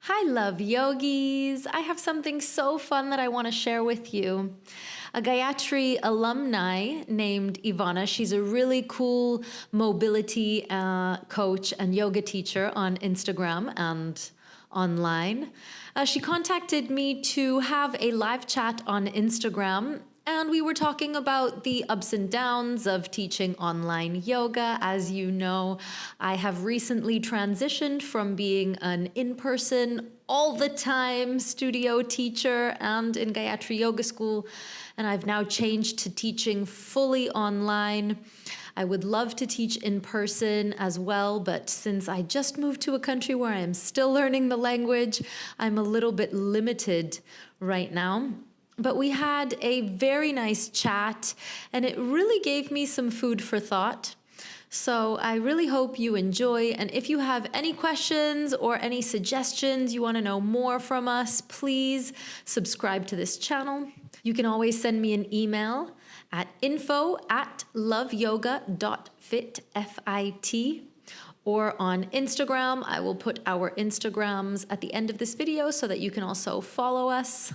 Hi, love yogis. I have something so fun that I want to share with you. A Gayatri alumni named Ivona, she's a really cool mobility coach and yoga teacher on Instagram and online. She contacted me to have a live chat on Instagram, and we were talking about the ups and downs of teaching online yoga. As you know, I have recently transitioned from being an in person, all the time studio teacher and in Gayatri Yoga School, and I've now changed to teaching fully online. I would love to teach in person as well, but since I just moved to a country where I am still learning the language, I'm a little bit limited right now. But we had a very nice chat, and it really gave me some food for thought. So I really hope you enjoy. And if you have any questions or any suggestions, you want to know more from us, please subscribe to this channel. You can always send me an email at info@loveyoga.fit, F-I-T, or on Instagram. I will put our Instagrams at the end of this video so that you can also follow us.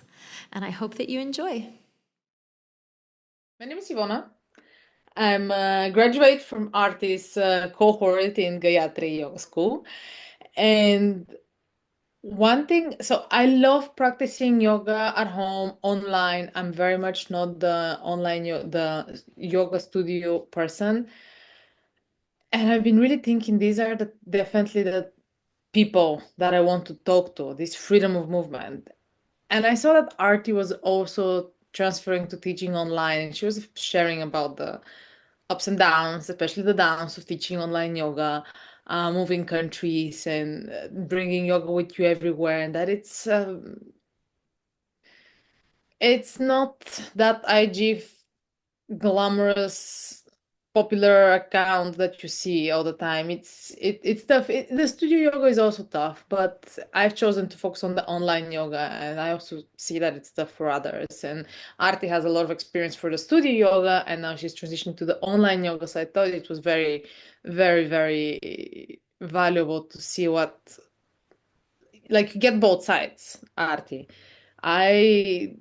And I hope that you enjoy. My name is Ivona. I'm a graduate from artist cohort in Gayatri Yoga School. And one thing, so I love practicing yoga at home, online. I'm very much not the the yoga studio person. And I've been really thinking these are definitely the people that I want to talk to, this freedom of movement. And I saw that Artie was also transferring to teaching online, and she was sharing about the ups and downs, especially the downs of teaching online yoga, moving countries, and bringing yoga with you everywhere, and that it's not that IG glamorous popular account that you see all the time. It's tough. The studio yoga is also tough, but I've chosen to focus on the online yoga, and I also see that it's tough for others. And Arti has a lot of experience for the studio yoga, and now she's transitioning to the online yoga. So I thought it was very, very, very valuable to see what, like, you get both sides, Arti. I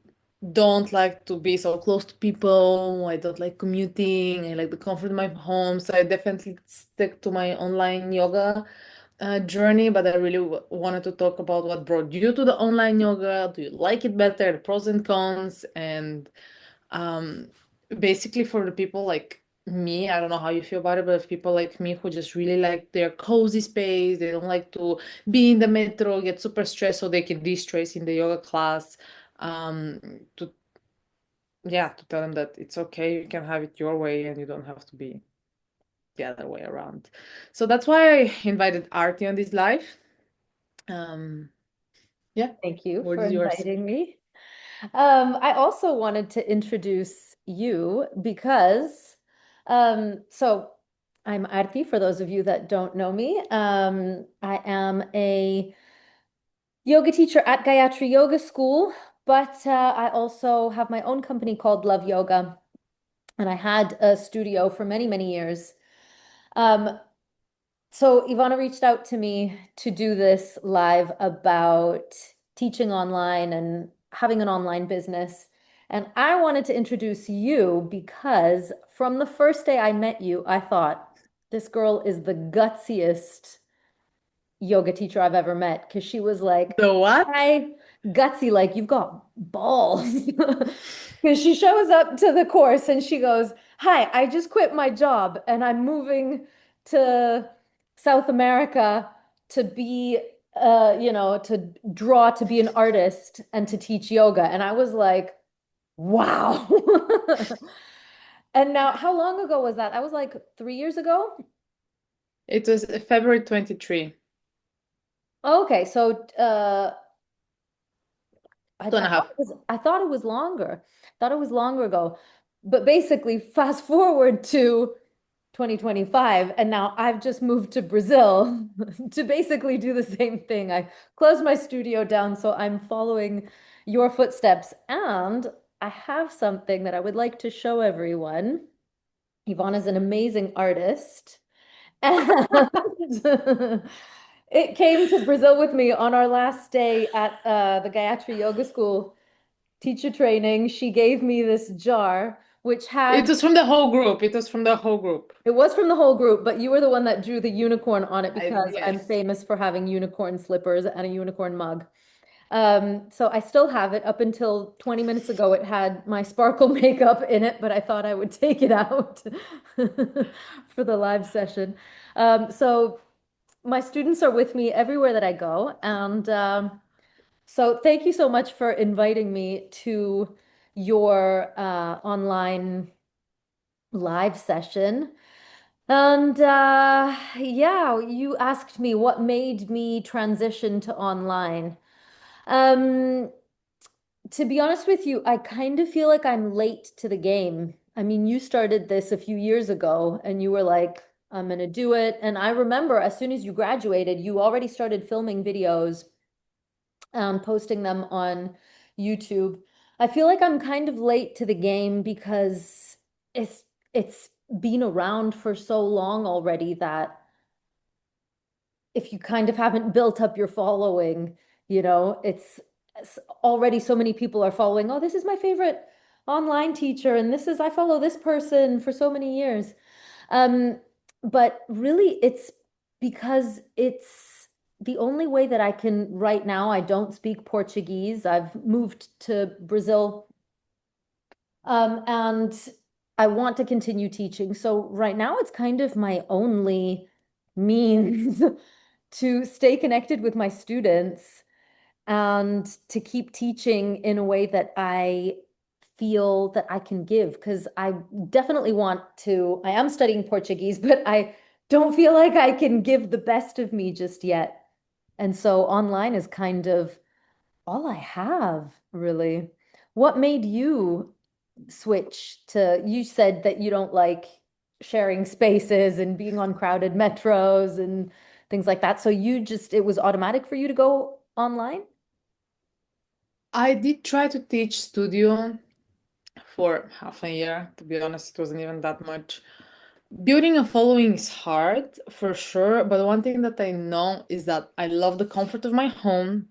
don't like to be so close to people. I don't like commuting. I like the comfort of my home. So I definitely stick to my online yoga journey. But I really wanted to talk about what brought you to the online yoga. Do you like it better? The pros and cons. And um, basically, for the people like me, I don't know how you feel about it, but if people like me who just really like their cozy space, they don't like to be in the metro, get super stressed, so they can de-stress in the yoga class. Um, to Yeah, to tell them that it's okay, you can have it your way, and you don't have to be the other way around. So that's why I invited Artie on this live. Um, yeah, Thank you word for is yours. inviting me. I also wanted to introduce you because, so I'm Arti, for those of you that don't know me. I am a yoga teacher at Gayatri Yoga School, but I also have my own company called Love Yoga, and I had a studio for many, many years. Um, so Ivana reached out to me to do this live about teaching online and having an online business. And I wanted to introduce you because from the first day I met you, I thought this girl is the gutsiest yoga teacher I've ever met because she was like, The what? hi, gutsy, like you've got balls. Because she shows up to the course and she goes, hi, I just quit my job and I'm moving to South America to be, to draw, to be an artist and to teach yoga. And I was like, wow. And now, how long ago was that? That was like 3 years ago. It was February 23, Okay, so I, I two and a thought half. it was longer. Thought it was longer ago. But basically, fast forward to 2025, and now I've just moved to Brazil to basically do the same thing. I closed my studio down, so I'm following your footsteps. And I have something that I would like to show everyone. Yvonne is an amazing artist. And It came to Brazil with me on our last day at the Gayatri Yoga School teacher training. She gave me this jar, which It had, was from the whole group. It was from the whole group. it was from the whole group, but you were the one that drew the unicorn on it because I'm Yes. famous for having unicorn slippers and a unicorn mug. So I still have it. Up until 20 minutes ago, it had my sparkle makeup in it, but I thought I would take it out for the live session. So my students are with me everywhere that I go. And so thank you so much for inviting me to your online live session. And yeah, you asked me what made me transition to online. Um, to be honest with you, I kind of feel like I'm late to the game. I mean, you started this a few years ago and you were like, I'm gonna do it. And I remember as soon as you graduated, you already started filming videos posting them on YouTube. I feel like I'm kind of late to the game because it's been around for so long already that if you kind of haven't built up your following, it's already so many people are following, oh, this is my favorite online teacher, and this is I follow this person for so many years. Um, but really it's because it's the only way that I can right now. I don't speak Portuguese. I've moved to Brazil, and I want to continue teaching. So right now it's kind of my only means to stay connected with my students and to keep teaching in a way that I feel that I can give. Because I definitely want to, I am studying Portuguese, but I don't feel like I can give the best of me just yet. And so online is kind of all I have, really. What made you switch to, you said that you don't like sharing spaces and being on crowded metros and things like that. So you just, it was automatic for you to go online? I did try to teach studio for half a year. To be honest, it wasn't even that much. Building a following is hard for sure, but one thing that I know is that I love the comfort of my home.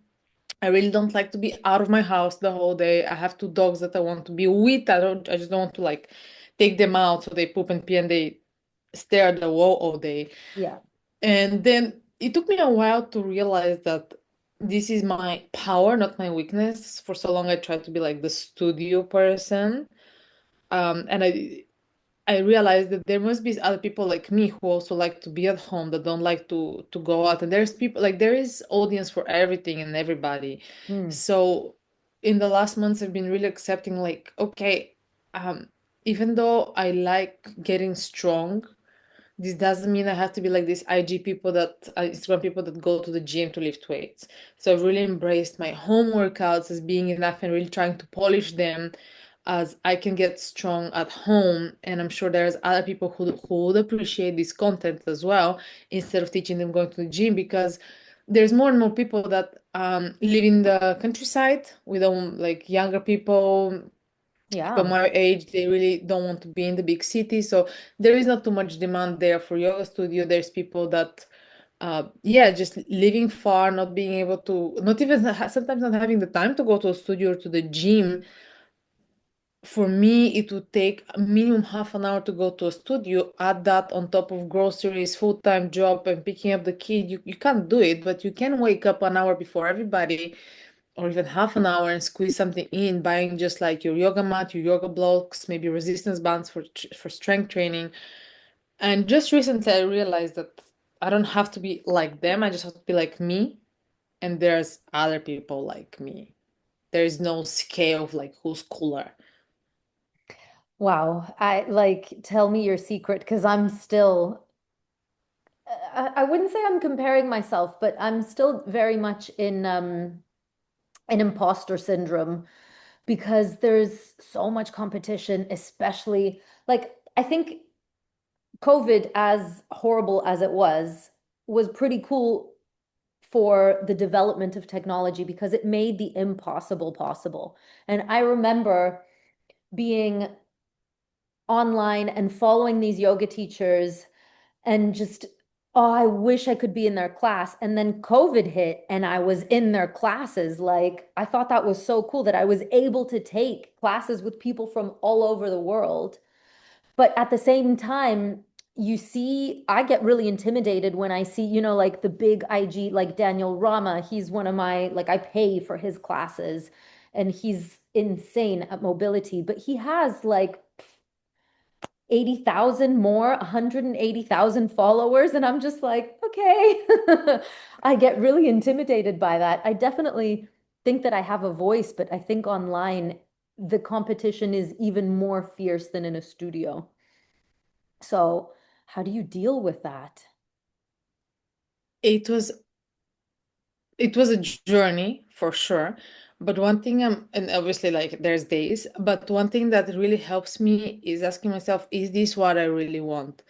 I really don't like to be out of my house the whole day. I have two dogs that I want to be with. I just don't want to like take them out so they poop and pee and they stare at the wall all day. Yeah. And then it took me a while to realize that this is my power, not my weakness. For so long I tried to be like the studio person. And I realized that there must be other people like me who also like to be at home, that don't like to go out. And there's people like there is audience for everything and everybody. Hmm. So in the last months, I've been really accepting like, okay, um, even though I like getting strong, this doesn't mean I have to be like these IG people that Instagram people that go to the gym to lift weights. So I've really embraced my home workouts as being enough and really trying to polish them as I can get strong at home. And I'm sure there's other people who would appreciate this content as well, instead of teaching them going to the gym, because there's more and more people that live in the countryside. We don't like younger people, people Yeah. my age, they really don't want to be in the big city. So there is not too much demand there for yoga studio. There's people that yeah, just living far, not being able to, not even sometimes not having the time to go to a studio or to the gym. For me, it would take a minimum half an hour to go to a studio. Add that on top of groceries, full-time job, and picking up the kid. You can't do it, but you can wake up an hour before everybody, or even half an hour, and squeeze something in, buying just like your yoga mat, your yoga blocks, maybe resistance bands for strength training. And just recently I realized that I don't have to be like them. I just have to be like me. And there's other people like me. There is no scale of like who's cooler. Wow. I like tell me your secret because I'm still I wouldn't say I'm comparing myself, but I'm still very much in an imposter syndrome because there's so much competition, especially like I think COVID, as horrible as it was pretty cool for the development of technology because it made the impossible possible. And I remember being online and following these yoga teachers and just oh, I wish I could be in their class. And then COVID hit and I was in their classes. Like, I thought that was so cool that I was able to take classes with people from all over the world. But at the same time, you see, I get really intimidated when I see, like the big IG, like Daniel Rama. He's one of my, like, I pay for his classes and he's insane at mobility, but he has like 80,000 more, 180,000 followers. And I'm just like, okay. I get really intimidated by that. I definitely think that I have a voice, but I think online the competition is even more fierce than in a studio. So, how do you deal with that? It was it was a journey for sure. But one thing and obviously like there's days, but one thing that really helps me is asking myself, is this what I really want?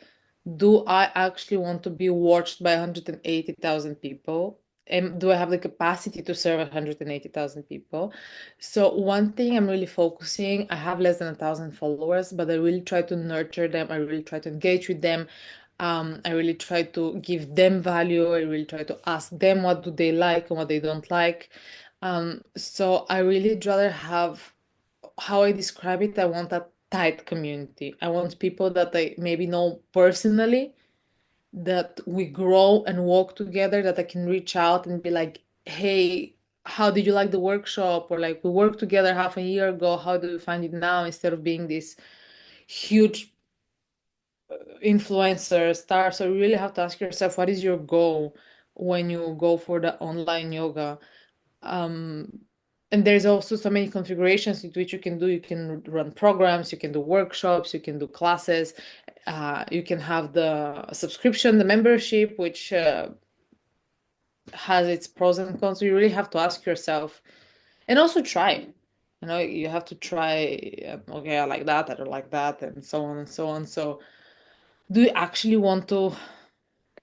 Do I actually want to be watched by 180,000 people? And do I have the capacity to serve 180,000 people? So one thing I'm really focusing, I have less than 1,000 followers, but I really try to nurture them. I really try to engage with them. I really try to give them value. I really try to ask them what do they like and what they don't like. So I really rather have how I describe it. I want a tight community. I want people that I maybe know personally, that we grow and walk together, that I can reach out and be like, hey, how did you like the workshop? Or like, we worked together half a year ago. How do you find it now? Instead of being this huge influencer star. So you really have to ask yourself, what is your goal when you go for the online yoga? Um, and there's also so many configurations in which you can do. You can run programs, you can do workshops, you can do classes, you can have the subscription, the membership, which has its pros and cons. So you really have to ask yourself, and also try. You know, you have to try. Okay, I like that. I don't like that, and so on and so on. So, do you actually want to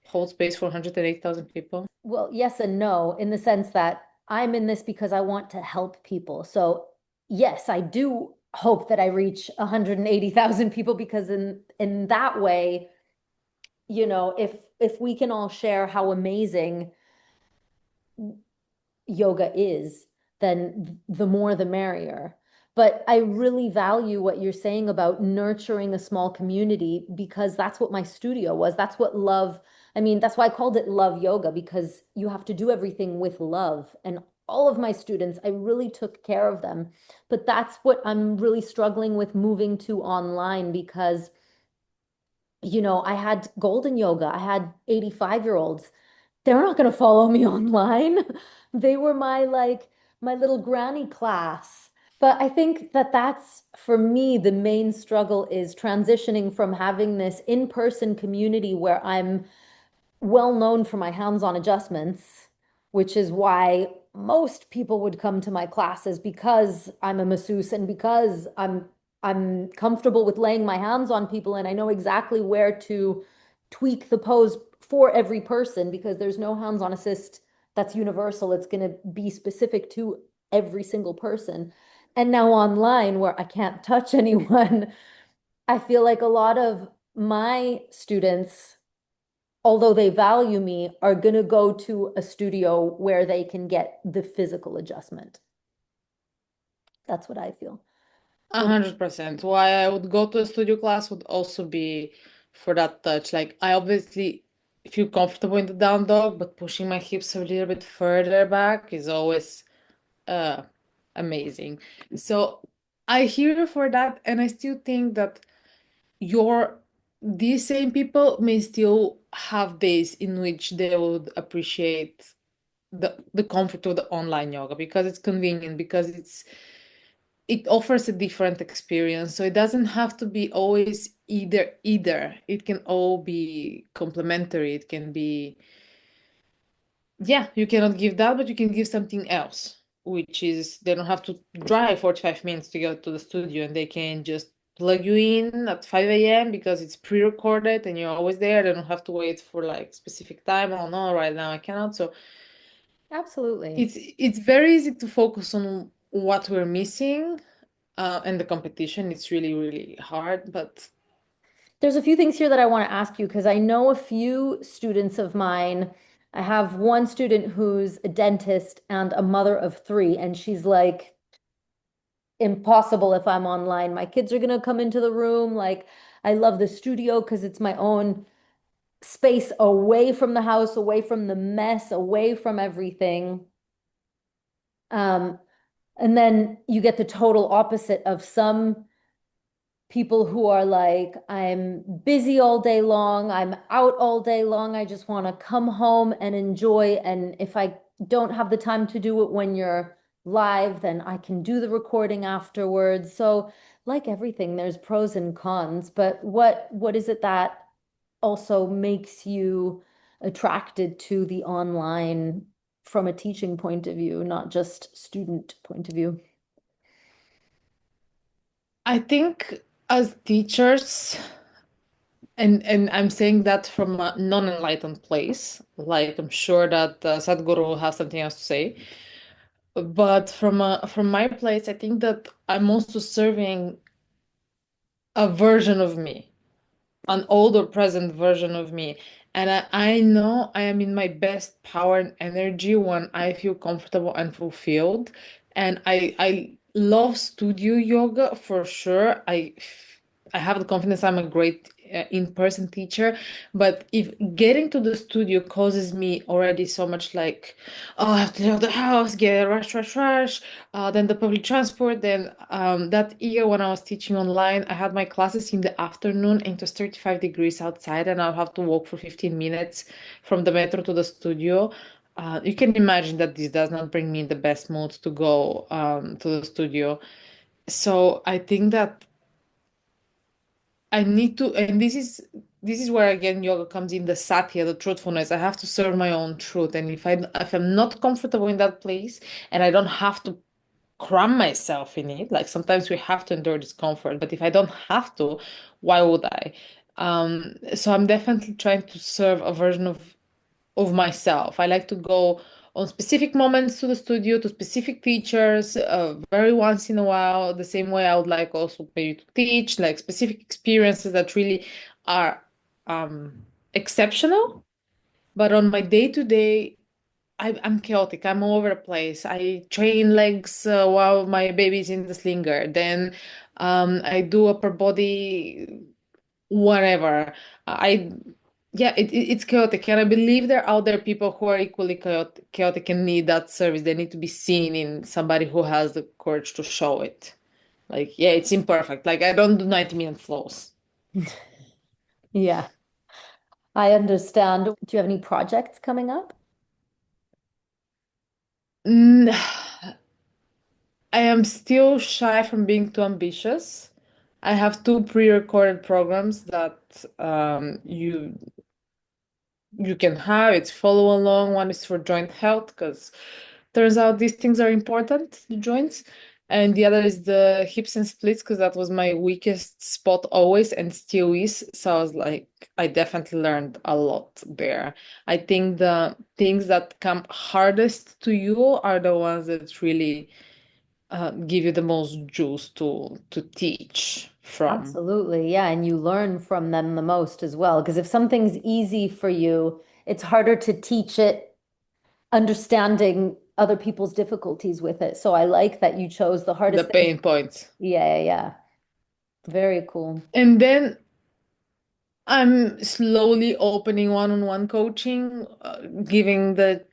hold space for 108,000 people? Well, yes and no, in the sense that I'm in this because I want to help people. So, yes, I do hope that I reach 180,000 people because in that way, if we can all share how amazing yoga is, then the more the merrier. But I really value what you're saying about nurturing a small community because that's what my studio was. That's what love, I mean, that's why I called it love yoga because you have to do everything with love. And all of my students, I really took care of them. But that's what I'm really struggling with moving to online because I had golden yoga, I had 85-year-olds. They're not going to follow me online. They were my little granny class. But I think that that's for me the main struggle is transitioning from having this in-person community where I'm well known for my hands-on adjustments, which is why most people would come to my classes because I'm a masseuse and because I'm comfortable with laying my hands on people and I know exactly where to tweak the pose for every person because there's no hands-on assist that's universal. It's going to be specific to every single person. And now online where I can't touch anyone, I feel like a lot of my students, although they value me, are going to go to a studio where they can get the physical adjustment. That's what I feel. A What? 100%. Why I would go to a studio class would also be for that touch. Like I obviously feel comfortable in the down dog, but pushing my hips a little bit further back is always uh amazing. So I hear you for that, and I still think that your these same people may still have days in which they would appreciate the comfort of the online yoga because it's convenient, because it offers a different experience. So it doesn't have to be always either. It can all be complementary. It can be, yeah, you cannot give that, but you can give something else, which is they don't have to drive 45 minutes to go to the studio, and they can just plug you in at 5 a.m. because it's pre-recorded and you're always there. They don't have to wait for like specific time. Oh no, right now I cannot. So Absolutely. it's very easy to focus on what we're missing, and the competition. It's really, really hard, but There's a few things here that I want to ask you because I know a few students of mine. I have one student who's a dentist and a mother of three, and she's like, impossible if I'm online. My kids are gonna come into the room. Like, I love the studio because it's my own space away from the house, away from the mess, away from everything. Um, and then you get the total opposite of some people who are like, I'm busy all day long, I'm out all day long, I just want to come home and enjoy. And if I don't have the time to do it when you're live, then I can do the recording afterwards. So, like everything, there's pros and cons, but what is it that also makes you attracted to the online from a teaching point of view, not just student point of view? I think as teachers, and I'm saying that from a non-enlightened place, like I'm sure that Sadhguru will have something else to say. But from my place, I think that I'm also serving a version of me, an older present version of me. And I know I am in my best power and energy when I feel comfortable and fulfilled. And I love studio yoga for sure. I have the confidence I'm a great in-person teacher, but if getting to the studio causes me already so much like, oh, I have to leave the house, get rush, rush, rush, then the public transport. Then that year when I was teaching online, I had my classes in the afternoon and it was 35 degrees outside, and I'll have to walk for 15 minutes from the metro to the studio. You can imagine that this does not bring me in the best mood to go to the studio. So I think that I need to, and this is where again yoga comes in, the satya, the truthfulness. I have to serve my own truth, and if I'm not comfortable in that place, and I don't have to cram myself in it. Like sometimes we have to endure discomfort, but if I don't have to, why would I? So I'm definitely trying to serve a version of myself. I like to go on specific moments to the studio, to specific teachers, very once in a while, the same way I would like also maybe to teach, like specific experiences that really are exceptional. But on my day-to-day, I'm chaotic. I'm all over the place. I train legs while my baby's in the slinger. Then I do upper body, whatever. I yeah, it's chaotic, and I believe there are out there people who are equally chaotic and need that service. They need to be seen in somebody who has the courage to show it. Like, yeah, it's imperfect. Like I don't do 90-minute flows. Yeah, I understand. Do you have any projects coming up? Mm, I am still shy from being too ambitious. I have two pre-recorded programs that you can have. It's follow along. One is for joint health because turns out these things are important, the joints. And the other is the hips and splits because that was my weakest spot always and still is. So I was like, I definitely learned a lot there. I think the things that come hardest to you are the ones that really give you the most juice to teach from. Absolutely. Yeah. And you learn from them the most as well. Because if something's easy for you, it's harder to teach it, understanding other people's difficulties with it. So I like that you chose the The hardest thing. pain points. Yeah, yeah, yeah. Very cool. And then I'm slowly opening one-on-one coaching, giving the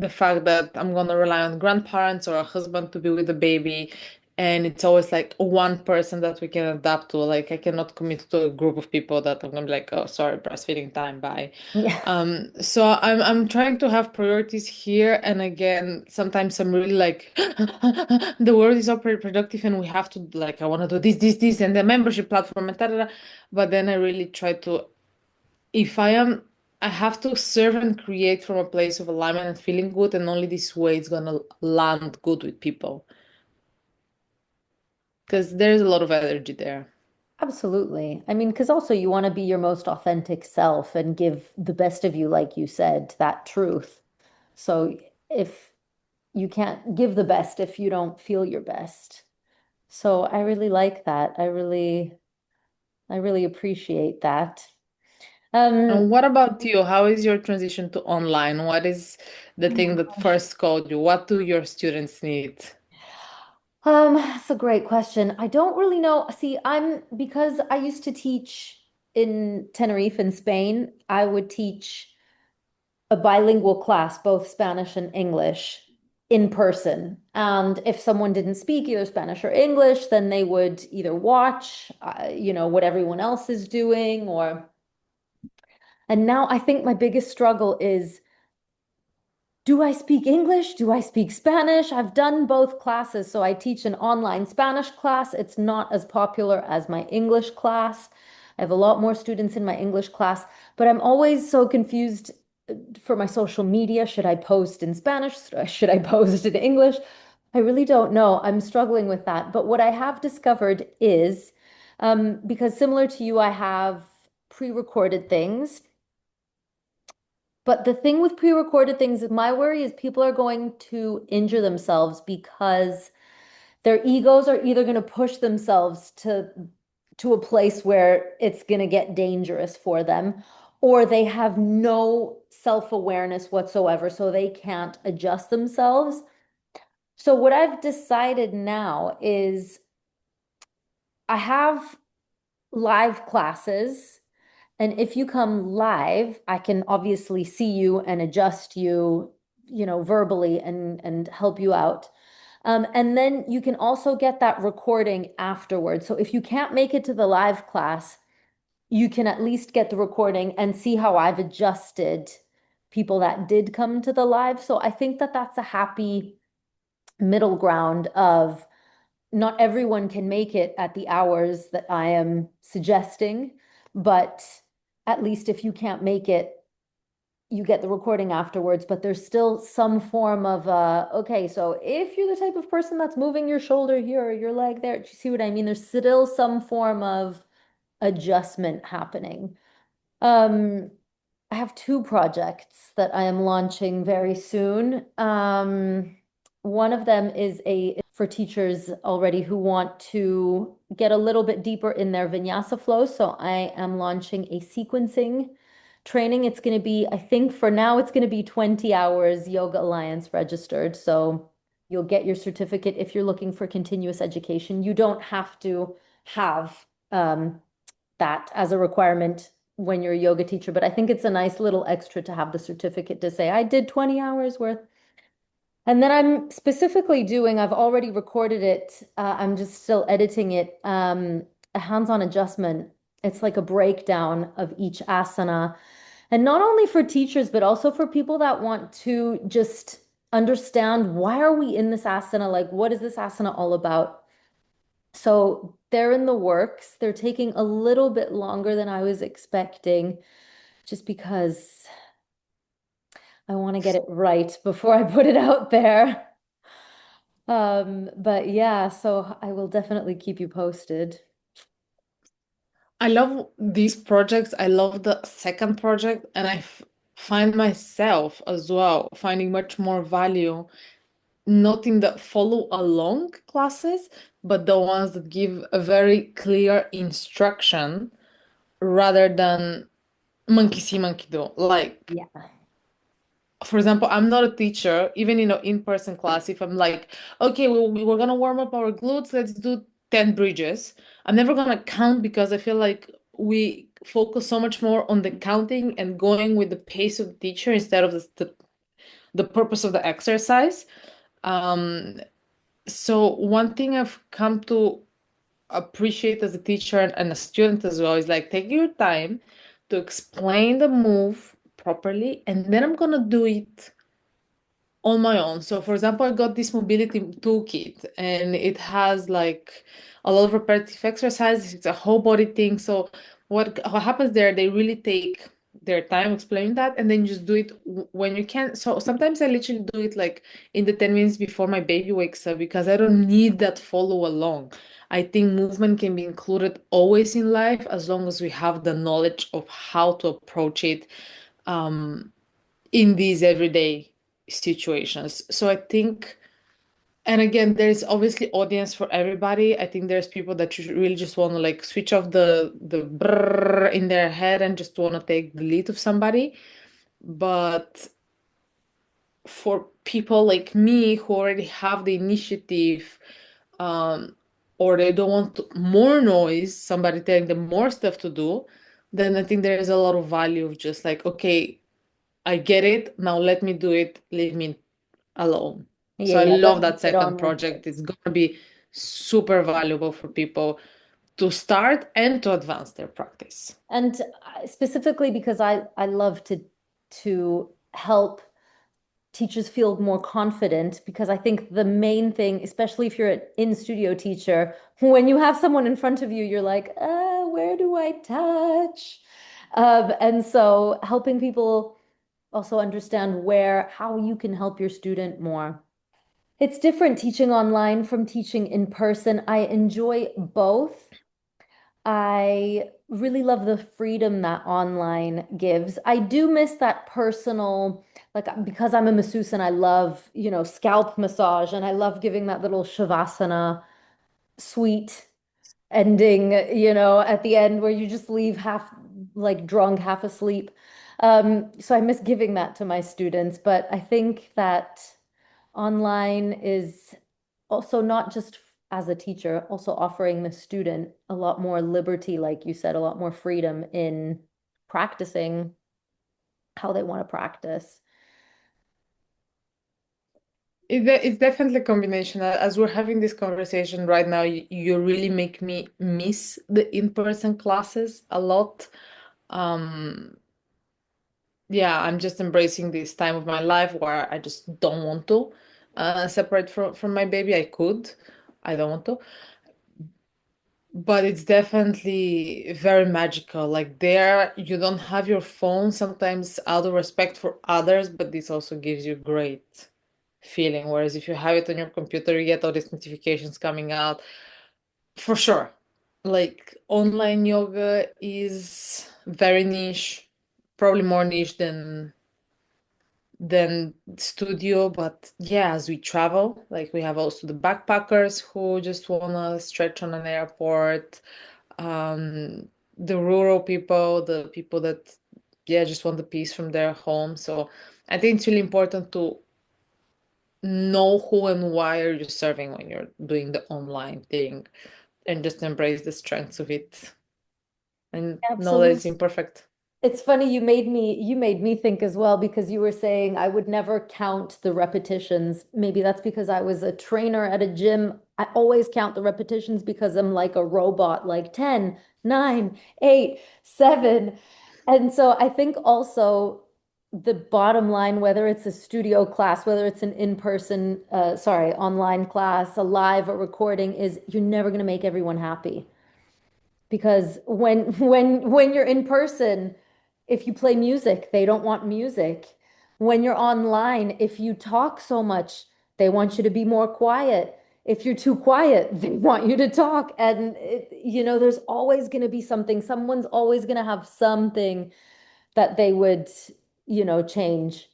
fact that I'm gonna rely on grandparents or a husband to be with the baby, and it's always like one person that we can adapt to. Like I cannot commit to a group of people that I'm gonna be like, oh, sorry, breastfeeding time, bye. Yeah. So I'm trying to have priorities here, and again, sometimes I'm really like, the world is so productive, and we have to like, I want to do this, and the membership platform, and da. But then I really try to, if I have to serve and create from a place of alignment and feeling good, and only this way it's gonna land good with people. Because there's a lot of energy there. Absolutely. I mean, because also you want to be your most authentic self and give the best of you, like you said, that truth. So if you can't give the best if you don't feel your best. So I really like that. I really I really appreciate that. And Um, what about you? How is your transition to online? What is the oh thing that gosh. first called you? What do your students need? That's a great question. I don't really know. See, because I used to teach in Tenerife in Spain, I would teach a bilingual class, both Spanish and English, in person. And if someone didn't speak either Spanish or English, then they would either watch, what everyone else is doing, or. And now I think my biggest struggle is, do I speak English? Do I speak Spanish? I've done both classes. So I teach an online Spanish class. It's not as popular as my English class. I have a lot more students in my English class, but I'm always so confused for my social media. Should I post in Spanish? Should I post in English? I really don't know. I'm struggling with that. But what I have discovered is, because similar to you, I have pre-recorded things. But the thing with pre-recorded things, my worry is people are going to injure themselves because their egos are either going to push themselves to a place where it's going to get dangerous for them, or they have no self-awareness whatsoever, so they can't adjust themselves. So what I've decided now is I have live classes. And if you come live, I can obviously see you and adjust you, verbally and help you out. And then you can also get that recording afterwards. So if you can't make it to the live class, you can at least get the recording and see how I've adjusted people that did come to the live. So I think that that's a happy middle ground of not everyone can make it at the hours that I am suggesting, but at least if you can't make it, you get the recording afterwards, but there's still some form of okay, so if you're the type of person that's moving your shoulder here or your leg there, do you see what I mean? There's still some form of adjustment happening. Um, I have two projects that I am launching very soon. One of them is a for teachers already who want to get a little bit deeper in their vinyasa flow. So I am launching a sequencing training. It's going to be, I think for now, it's going to be 20 hours Yoga Alliance registered. So you'll get your certificate if you're looking for continuous education. You don't have to have that as a requirement when you're a yoga teacher, but I think it's a nice little extra to have the certificate to say, I did 20 hours worth. And then I'm specifically doing, I've already recorded it. I'm just still editing it. A hands-on adjustment. It's like a breakdown of each asana. And not only for teachers, but also for people that want to just understand why are we in this asana? Like, what is this asana all about? So they're in the works. They're taking a little bit longer than I was expecting, just because I want to get it right before I put it out there. But yeah, so I will definitely keep you posted. I love these projects. I love the second project, and I find myself as well finding much more value not in the follow along classes, but the ones that give a very clear instruction rather than monkey see, monkey do. Like, Yeah. for example, I'm not a teacher, even in an in-person class, if I'm like, okay, we're gonna warm up our glutes, let's do 10 bridges. I'm never gonna count because I feel like we focus so much more on the counting and going with the pace of the teacher instead of the purpose of the exercise. Um, so one thing I've come to appreciate as a teacher and a student as well is like take your time to explain the move properly, and then I'm gonna do it on my own. So, for example, I got this mobility toolkit and it has like a lot of repetitive exercises. It's a whole body thing. So, what happens there, they really take their time explaining that and then just do it when you can. So, sometimes I literally do it like in the 10 minutes before my baby wakes up because I don't need that follow along. I think movement can be included always in life as long as we have the knowledge of how to approach it. Um, in these everyday situations. So I think And again, there's obviously audience for everybody. I think there's people that you really just want to like switch off the brrr in their head and just want to take the lead of somebody. But for people like me who already have the initiative, um, or they don't want more noise, somebody telling them more stuff to do, then I think there is a lot of value of just like, okay, I get it. Now let me do it. Leave me alone. Yeah, So I yeah. Let love me that get second on with project. it. It's going to be super valuable for people to start and to advance their practice. And specifically because I love to help teachers feel more confident because I think the main thing, especially if you're an in-studio teacher, when you have someone in front of you, you're like, where do I touch? And so helping people also understand how you can help your student more. It's different teaching online from teaching in person. I enjoy both. I really love the freedom that online gives. I do miss that personal, like because I'm a masseuse and I love, scalp massage and I love giving that little shavasana sweet ending, at the end where you just leave half like drunk, half asleep. So I miss giving that to my students, but I think that online is also not just as a teacher, also offering the student a lot more liberty, like you said, a lot more freedom in practicing how they want to practice. It's definitely a combination. As we're having this conversation right now, you really make me miss the in-person classes a lot. Um, yeah, I'm just embracing this time of my life where I just don't want to separate from my baby. I could, I don't want to. But it's definitely very magical. Like there, you don't have your phone sometimes out of respect for others, but this also gives you great feeling. Whereas if you have it on your computer, you get all these notifications coming out. For sure. Like online yoga is very niche, probably more niche than studio, but yeah, as we travel, like we have also the backpackers who just wanna stretch on an airport, um, the rural people, the people that yeah just want the peace from their home. So I think it's really important to know who and why are you serving when you're doing the online thing and just embrace the strengths of it and know that Absolutely. it's imperfect. It's funny you made me think as well because you were saying I would never count the repetitions. Maybe that's because I was a trainer at a gym. I always count the repetitions because I'm like a robot, like 10, 9, 8, 7. And so I think also the bottom line, whether it's a studio class, whether it's an in-person, sorry, online class, a live or recording, is you're never going to make everyone happy because when you're in person, if you play music, they don't want music. When you're online, if you talk so much, they want you to be more quiet. If you're too quiet, they want you to talk. And there's always going to be something. Someone's always going to have something that they would, change.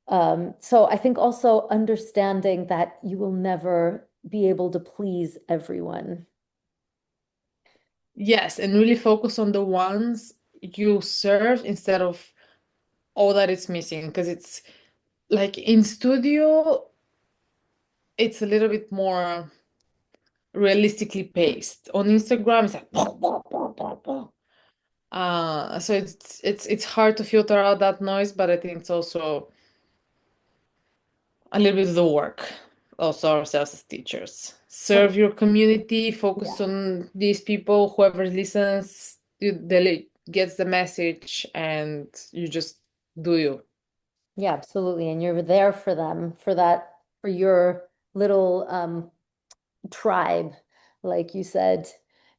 So I think also understanding that you will never be able to please everyone. Yes, and really focus on the ones you serve instead of all that it's missing. Because it's like in studio, it's a little bit more realistically paced. On Instagram, it's like so it's hard to filter out that noise, but I think it's also a little bit of the work also ourselves as teachers. For Serve your community, focus yeah. on these people, whoever listens, gets the message, and you just do you. Yeah, absolutely. And you're there for them, for your little tribe, like you said.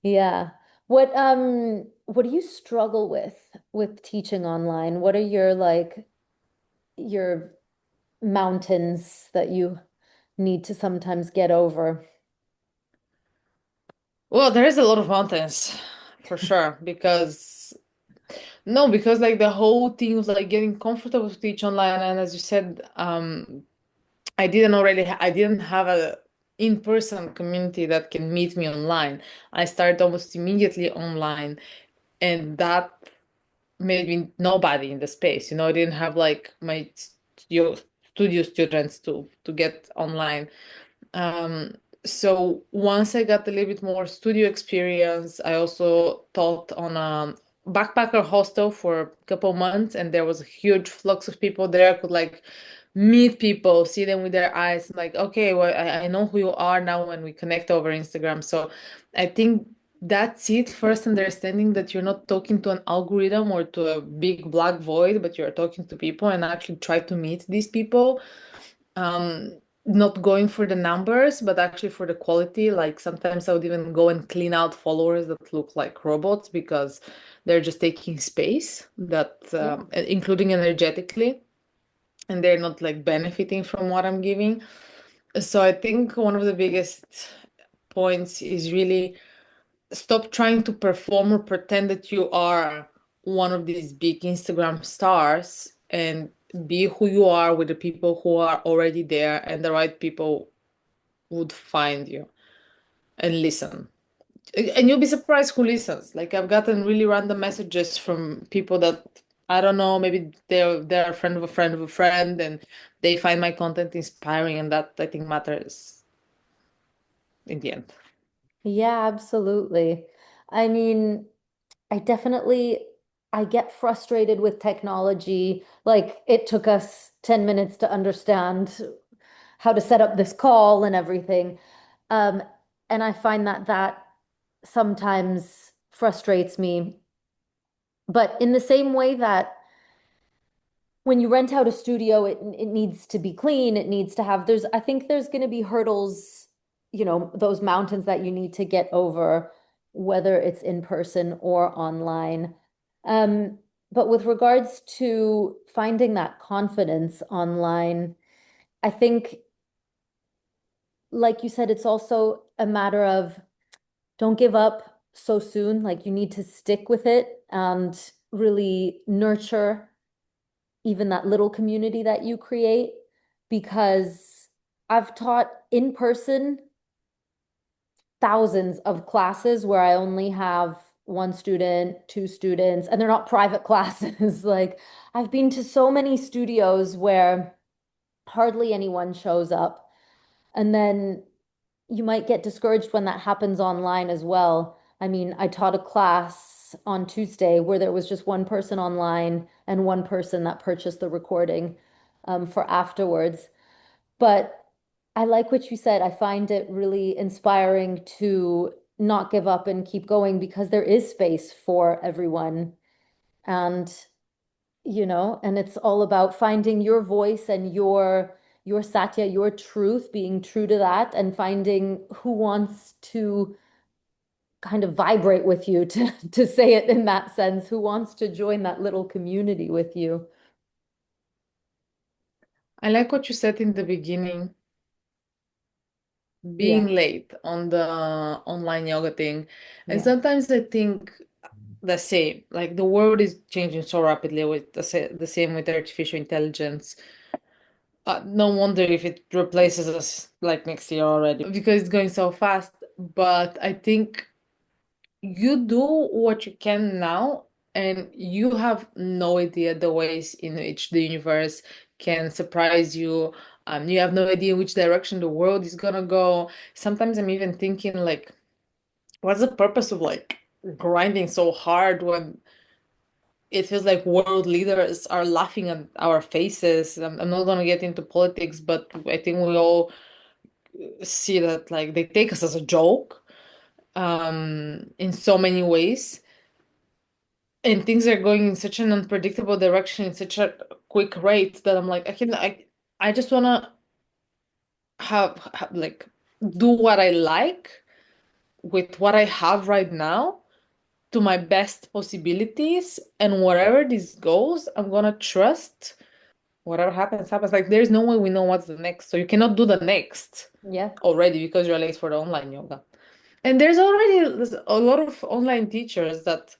Yeah. What do you struggle with teaching online? What are your mountains that you need to sometimes get over? Well, there is a lot of mountains for sure because no, because like the whole thing was like getting comfortable to teach online, and as you said, I didn't have in-person community that can meet me online. I started almost immediately online, and that made me nobody in the space. I didn't have like my studio students to get online. Um, so once I got a little bit more studio experience, I also taught on a backpacker hostel for a couple months, and there was a huge flux of people there. I could like meet people, see them with their eyes. I'm like, okay, well, I know who you are now when we connect over Instagram. So I think that's it. First, understanding that you're not talking to an algorithm or to a big black void, but you're talking to people and actually try to meet these people, not going for the numbers, but actually for the quality. Like sometimes I would even go and clean out followers that look like robots because they're just taking space, that Yeah. including energetically, and they're not like benefiting from what I'm giving. So I think one of the biggest points is really stop trying to perform or pretend that you are one of these big Instagram stars, and be who you are with the people who are already there, and the right people would find you and listen. And you'll be surprised who listens. Like I've gotten really random messages from people that I don't know, maybe they're a friend of a friend of a friend, and they find my content inspiring, and that I think matters in the end. Yeah, absolutely. I mean, I definitely I get frustrated with technology. Like it took us 10 minutes to understand how to set up this call and everything. Um, and I find that that sometimes frustrates me. But in the same way that when you rent out a studio, it needs to be clean. It needs to have, I think there's going to be hurdles, those mountains that you need to get over, whether it's in person or online. Um, but with regards to finding that confidence online, I think, like you said, it's also a matter of don't give up so soon. Like you need to stick with it and really nurture even that little community that you create, because I've taught in person thousands of classes where I only have one student, two students, and they're not private classes. Like I've been to so many studios where hardly anyone shows up. And then you might get discouraged when that happens online as well. I mean, I taught a class on Tuesday where there was just one person online and one person that purchased the recording for afterwards. But I like what you said. I find it really inspiring to not give up and keep going because there is space for everyone. And and it's all about finding your voice and your satya, your truth, being true to that, and finding who wants to kind of vibrate with you, to say it in that sense, who wants to join that little community with you. I like what you said in the beginning, Yeah, being late on the online yoga thing. And yeah, sometimes I think the same, like the world is changing so rapidly with the same with artificial intelligence. No wonder if it replaces us like next year already because it's going so fast. But I think you do what you can now, and you have no idea the ways in which the universe can surprise you. You have no idea which direction the world is gonna go. Sometimes I'm even thinking like, what's the purpose of like grinding so hard when it feels like world leaders are laughing at our faces? I'm not gonna get into politics, but I think we all see that like they take us as a joke in so many ways, and things are going in such an unpredictable direction in such a quick rate that I'm like, I just wanna have like do what I like with what I have right now to my best possibilities, and wherever this goes, I'm gonna trust whatever happens, happens. Like there's no way we know what's the next, so you cannot do the next yeah, already because you're late for the online yoga. And there's a lot of online teachers that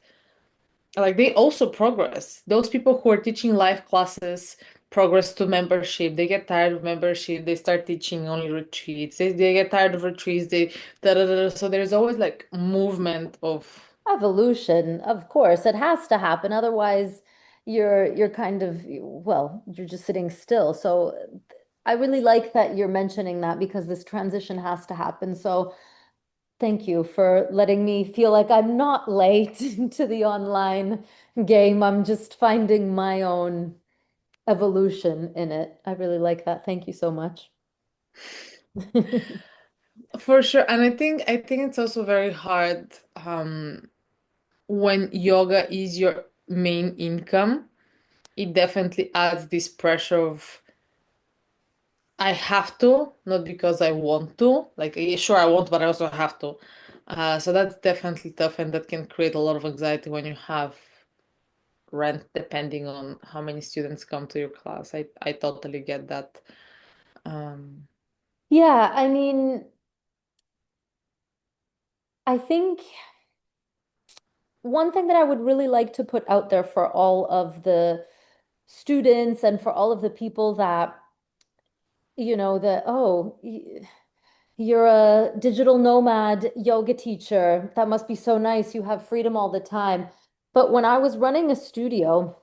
like they also progress. Those people who are teaching live classes progress to membership. They get tired of membership. They start teaching only retreats. They get tired of retreats. They da, da, da, da. So there's always like movement of. Evolution, of course, it has to happen. Otherwise, you're kind of, well, you're just sitting still. So I really like that you're mentioning that because this transition has to happen. So thank you for letting me feel like I'm not late to the online game. I'm just finding my own evolution in it. I really like that. Thank you so much. For sure. And I think it's also very hard when yoga is your main income. It definitely adds this pressure of I have to, not because I want to. Like, sure, I want, but I also have to. So that's definitely tough, and that can create a lot of anxiety when you have rent, depending on how many students come to your class. I totally get that. Um, Yeah, I mean, I think one thing that I would really like to put out there for all of the students and for all of the people that, you're a digital nomad yoga teacher. That must be so nice. You have freedom all the time. But when I was running a studio,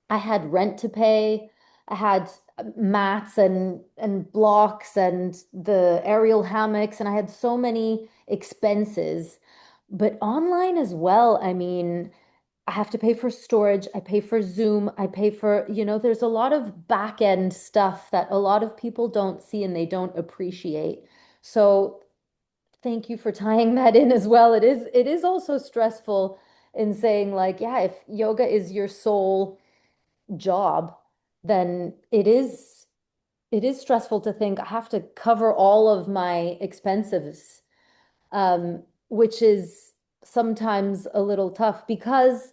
I had rent to pay. I had mats and blocks and the aerial hammocks, and I had so many expenses. But online as well, I mean, I have to pay for storage, I pay for Zoom, I pay for, there's a lot of back end stuff that a lot of people don't see and they don't appreciate. So thank you for tying that in as well. It is also stressful in saying like, yeah, if yoga is your sole job, then it is stressful to think I have to cover all of my expenses, which is sometimes a little tough because,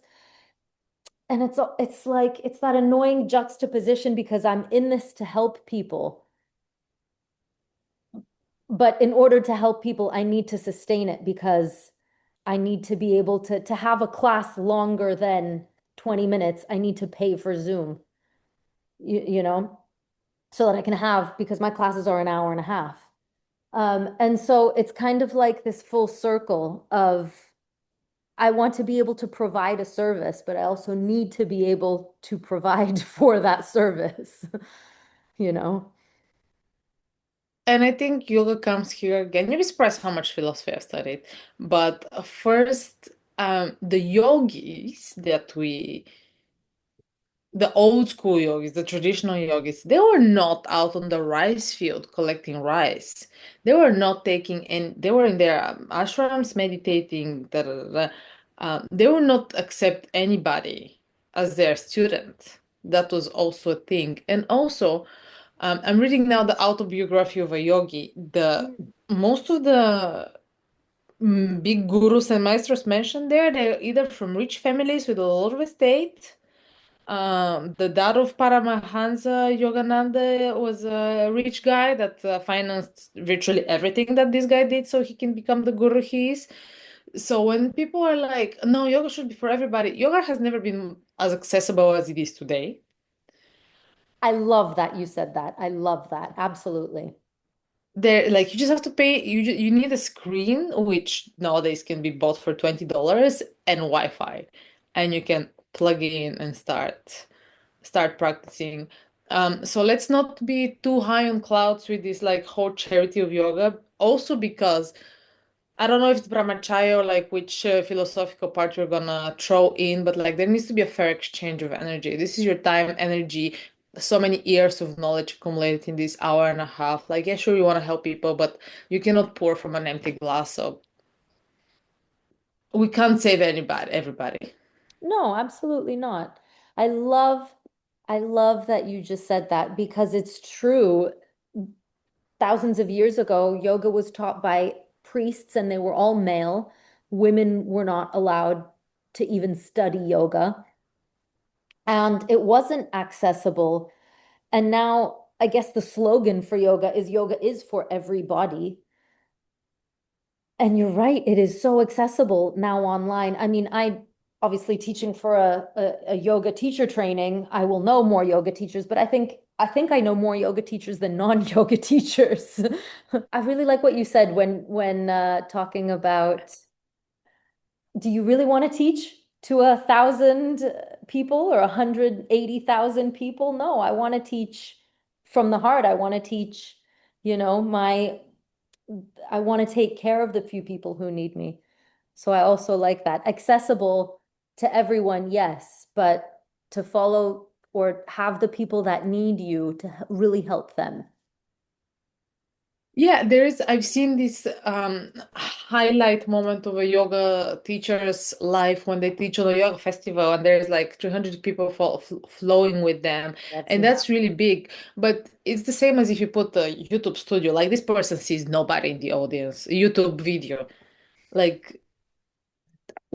and it's like it's that annoying juxtaposition because I'm in this to help people, but in order to help people, I need to sustain it because I need to be able to have a class longer than 20 minutes. I need to pay for Zoom, you know, so that I can have because my classes are an hour and a half. And so it's kind of like this full circle of I want to be able to provide a service, but I also need to be able to provide for that service, you know? and I think yoga comes here again. You'd be surprised how much philosophy I've studied. But first, the yogis that we the old school yogis, the traditional yogis, they were not out on the rice field collecting rice. They were not taking in, they were in their ashrams meditating. Da, da, da, da. They would not accept anybody as their student. That was also a thing. And also, I'm reading now the autobiography of a yogi. The Mm. most of the big gurus and maestros mentioned there, they're either from rich families with a lot of estate. The dad of Paramahansa Yogananda was a rich guy that financed virtually everything that this guy did so he can become the guru he is. So when people are like, no, yoga should be for everybody, yoga has never been as accessible as it is today. I love that you said that. I love that. Absolutely. There, like you just have to pay, you need a screen, which nowadays can be bought for $20 and Wi-Fi, and you can plug in and start practicing. So let's not be too high on clouds with this like whole charity of yoga. Also because I don't know if it's brahmacharya or like which philosophical part you're gonna throw in, but like there needs to be a fair exchange of energy. This is your time, energy, so many years of knowledge accumulated in this hour and a half. Like, yeah, sure, you want to help people, but you cannot pour from an empty glass. So we can't save everybody. No, absolutely not. I love I love that you just said that because it's true. Thousands of years ago, yoga was taught by priests and they were all male. Women were not allowed to even study yoga, and it wasn't accessible. And now I guess the slogan for yoga is for everybody. And you're right, it is so accessible now online. I mean, I obviously teaching for a yoga teacher training, I will know more yoga teachers, but I think I know more yoga teachers than non-yoga teachers. I really like what you said when talking about, do you really want to teach to 1,000 people or 180,000 people? No, I want to teach from the heart. I want to teach, my I want to take care of the few people who need me. So I also like that. Accessible to everyone, yes, but to follow or have the people that need you to really help them. Yeah, I've seen this highlight moment of a yoga teacher's life when they teach on a yoga festival, and there's like 300 people flowing with them. That's And that's really big. But it's the same as if you put a YouTube studio, like this person sees nobody in the audience, YouTube video, like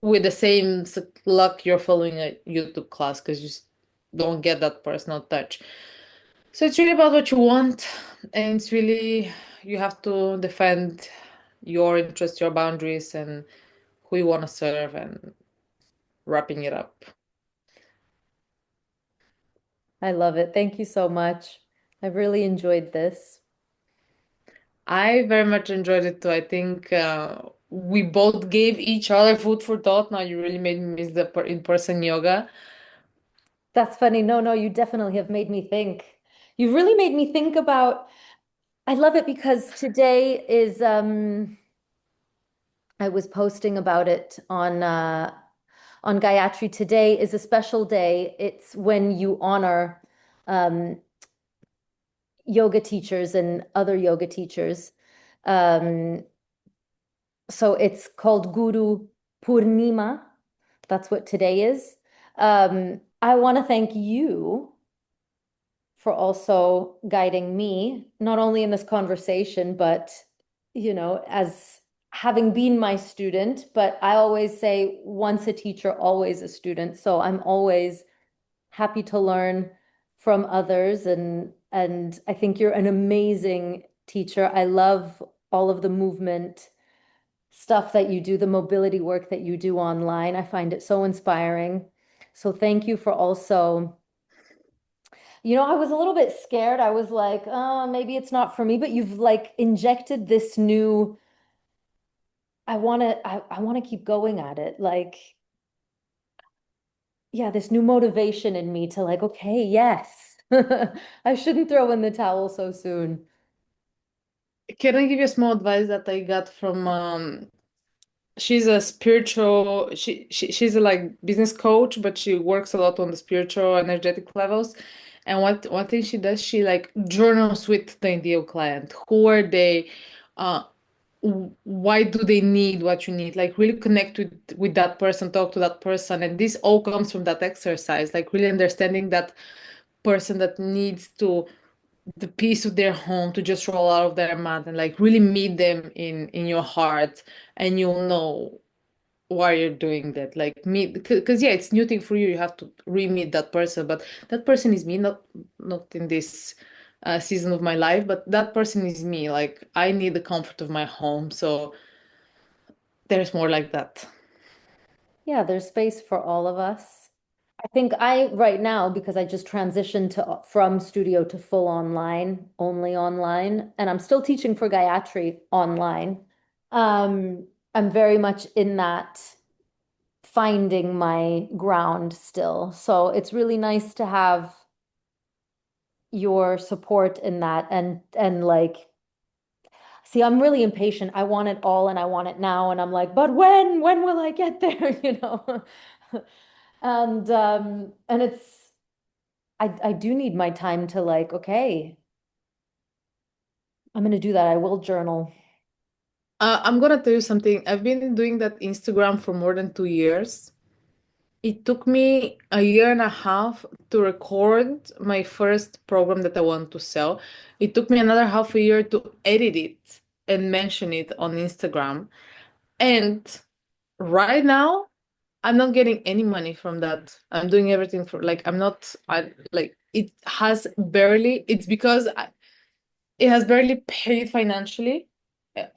with the same luck you're following a YouTube class because you just don't get that personal touch. So it's really about what you want, and it's really you have to defend your interests, your boundaries, and who you want to serve, and wrapping it up. I love it. Thank you so much. I've really enjoyed this. I very much enjoyed it too. I think we both gave each other food for thought. Now you really made me miss the in-person yoga. That's funny. No, no, you definitely have made me think. You've really made me think about, I love it because today is I was posting about it on Gayatri. Today is a special day. It's when you honor um yoga teachers and other yoga teachers. Um, so it's called Guru Purnima. That's what today is. I want to thank you for also guiding me, not only in this conversation, but, as having been my student, but I always say once a teacher, always a student. So I'm always happy to learn from others and I think you're an amazing teacher. I love all of the movement stuff that you do, the mobility work that you do online. I find it so inspiring. So thank you for also, I was a little bit scared. I was like, oh, maybe it's not for me, but you've like injected this new, I want to keep going at it. Like, yeah, this new motivation in me to like, okay, yes, I shouldn't throw in the towel so soon. Can I give you a small advice that I got from she's a spiritual she's a like business coach, but she works a lot on the spiritual energetic levels. And what one thing she does, she like journals with the ideal client. Who are they? Uh why do they need what you need? Like really connect with that person, talk to that person. And this all comes from that exercise, like really understanding that person that needs to the peace of their home to just roll out of their mat and like really meet them in your heart, and you'll know why you're doing that. Like meet because yeah, it's new thing for you. You have to re-meet that person, but that person is me, not in this season of my life, but that person is me. Like I need the comfort of my home, so there's more like that. Yeah, there's space for all of us. I think right now, because I just transitioned from studio to full online, only online, and I'm still teaching for Gayatri online. I'm very much in that finding my ground still. So it's really nice to have your support in that and like, see, I'm really impatient. I want it all and I want it now. And I'm like, but when will I get there? And I do need my time to like, okay, I'm gonna do that. I will journal. I'm gonna tell you something. I've been doing that Instagram for more than 2 years. It took me a year and a half to record my first program that I want to sell. It took me another half a year to edit it and mention it on Instagram. And right now, I'm not getting any money from that. I'm doing everything for like I'm not I like it has barely it's because it has barely paid financially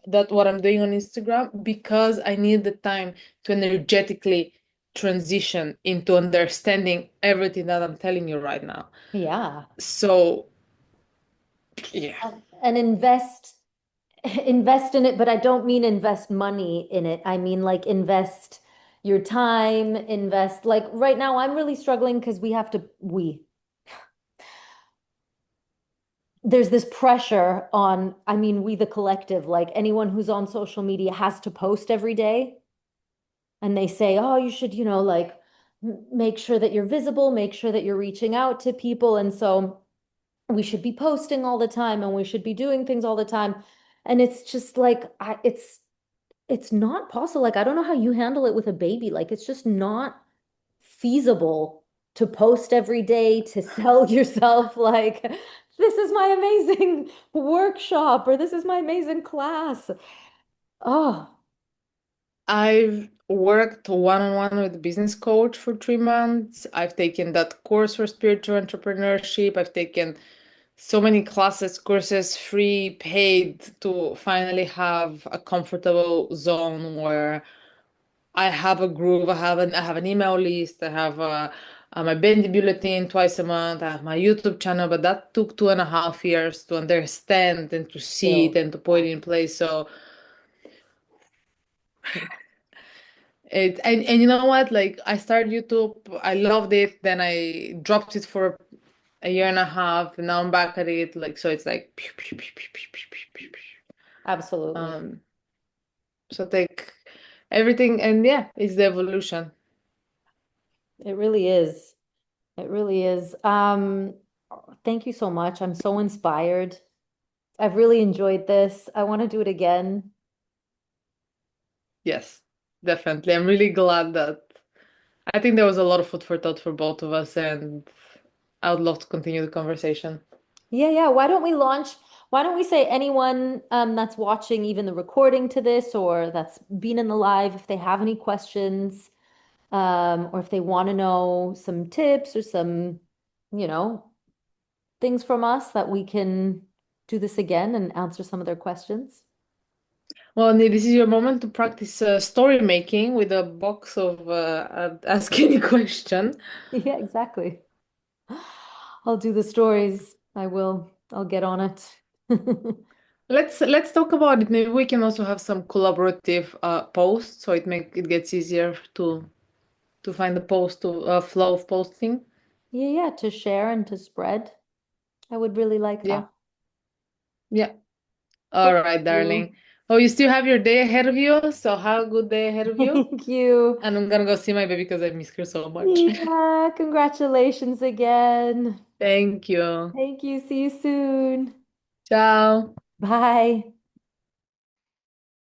that what I'm doing on Instagram because I need the time to energetically transition into understanding everything that I'm telling you right now. Yeah. So, yeah. And invest in it, but I don't mean invest money in it. I mean like invest your time, invest like right now I'm really struggling because we there's this pressure on, I mean, we the collective, like anyone who's on social media has to post every day. And they say, oh, you should, like make sure that you're visible, make sure that you're reaching out to people. And so we should be posting all the time and we should be doing things all the time. And it's just like, it's not possible. Like, I don't know how you handle it with a baby. Like, it's just not feasible to post every day, to sell yourself like, this is my amazing workshop or this is my amazing class. Oh, I've worked one-on-one with a business coach for 3 months. I've taken that course for spiritual entrepreneurship. I've taken so many classes, courses, free, paid to finally have a comfortable zone where I have a groove. I have an email list. I have my bendy bulletin twice a month. I have my YouTube channel, but that took 2.5 years to understand and to see it still. and to put it in place. So and you know what? Like I started YouTube, I loved it. Then I dropped it for a year and a half, and now I'm back at it. Like so, it's like pew, pew, pew, pew, pew, pew, pew, pew, pew. Absolutely. um. So take everything, and yeah, it's the evolution. It really is. It really is. Thank you so much. I'm so inspired. I've really enjoyed this. I want to do it again. Yes, definitely. I'm really glad that I think there was a lot of food for thought for both of us, and I would love to continue the conversation. Yeah, yeah. Why don't we say anyone that's watching even the recording to this or that's been in the live, if they have any questions, or if they want to know some tips or some, you know, things from us that we can do this again and answer some of their questions. Well, Nid, this is your moment to practice story making with a box of ask any question. Yeah, exactly. I'll do the stories. I will. I'll get on it. Let's talk about it. Maybe we can also have some collaborative posts, so it gets easier to find the post to flow of posting. Yeah, yeah, to share and to spread. I would really like Yeah, that. yeah. All Thank right, you. darling. Oh, you still have your day ahead of you, so have a good day ahead of you. Thank you. And I'm gonna go see my baby because I miss her so much. Yeah, congratulations again. Thank you. Thank you. See you soon. Ciao. Bye.